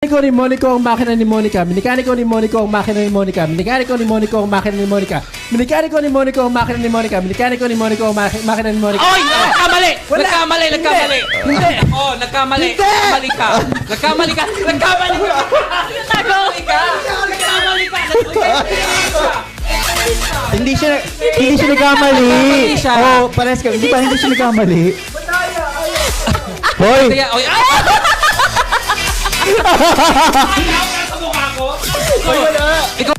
Minikaniko ni Monico ang makina ni Monica. Minikaniko ni Monico ang makina ni Monica. Minikaniko ni Monico ang makina ni Monica. Minikaniko ni Monico ang makina ni Monica. Minikaniko ni Monico ang makina ni Monica. Oy! Nagkamali! Wala. Nagkamali! Nagkamali! Hindi. Oh, nagkamali! Hindi. Nagkamali ka! Nagkamali ka! Nagkamali ka! Nagkamali ka! Nagkamali ka! Hindi siya nagkamali. Nagkamali siya. Oh, pares ka. Hindi ba hindi siya nagkamali? Hoy! Kaya, oy! Ay!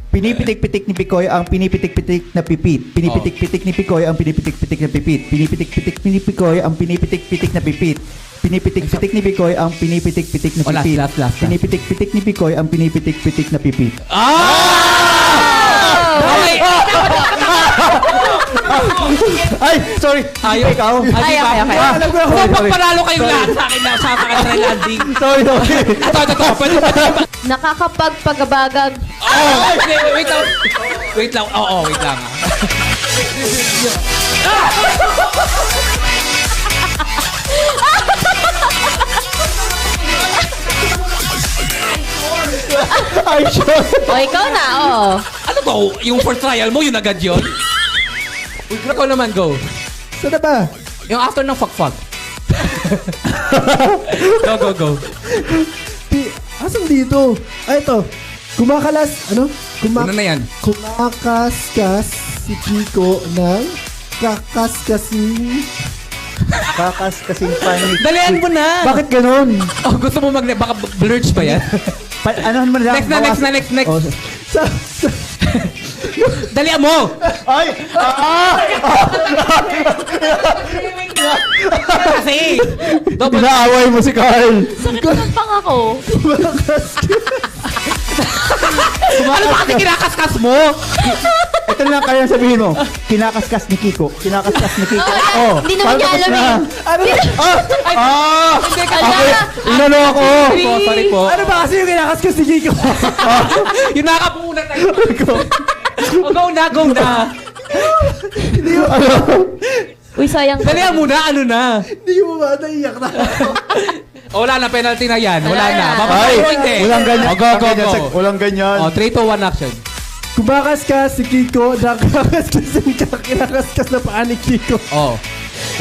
Pinipitik-pitik ni Picoy ang pinipitik-pitik na pipit. Pinipitik-pitik ni Picoy ang pinipitik-pitik na pipit. Pinipitik-pitik ni Picoy ang pinipitik-pitik na pipit. Pinipitik-pitik ni Picoy ang pinipitik-pitik na Oh, last, pipit. last. Pinipitik-pitik ni Picoy ang pinipitik-pitik na pipit. Okay! Ay, sorry. Ayaw. Ikaw. Ay, okay. Alam ko ako. Kung pagpanalo kayo lahat sa akin na sa akin landing. Sorry. Ito. Pwede. Nakakapagpagabagag. Oh! Wait lang. Wait lang. Oo, wait lang. Ay, sure. O, ikaw na, Ano to? Yung for trial mo, yun agad yun? Ikaw naman, go. Saan na ba? Yung after ng fuck. Go. Asan dito? Ay, ito. Kumakalas, ano? Ano na yan? Kumakaskas si Kiko ng kakaskasing. Kakasing panik. Dalian mo na! Bakit ganun? Oh, gusto mo baka blurch ba yan? Anohan mo na lang. Next. Oh, Dalian mo! ay! Kasi! Double. Inaaway mo si Carl. Sakit ng pang ako. Ano ba kasi kinakaskas mo? Ito na lang kaya sabihin mo. Kinakaskas ni Kiko. Kinakaskas ni Kiko. Oh, Hindi naman niya palabas alam na. Ano ba? Hindi ka Inano ako. Sorry po. Ano ba kasi yung kinakaskas si Kiko? Yung nakapuna tayo. Oh, go na. Uy, sayang. Dalian mo na, ano na? Hindi mo ba naiyak na? Oh, wala na, penalty na yan. Wala na. Ay, Bababa mo hindi. walang ganyan. Oh, go. Walang ganyan. Oh, 3, 2, 1, action. Kumakaskas si Kiko ng kinakaskas na paa ni Kiko. Oh,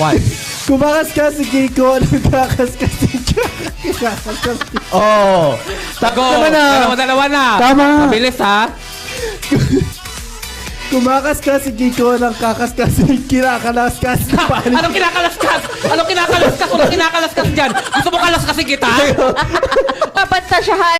1. Kumakaskas si Kiko ng kakaskas kinakaskas. Oh. Go. Tama na. Dalawa na. Tama. Mabilis ha. Kumakaskas si Kiko ng kakaskas kinakalaskas na paa ni Anong kinakalaskas? Anong kinakalaskas dyan? Gusto mo kalaskasin kita? Dapat sa siya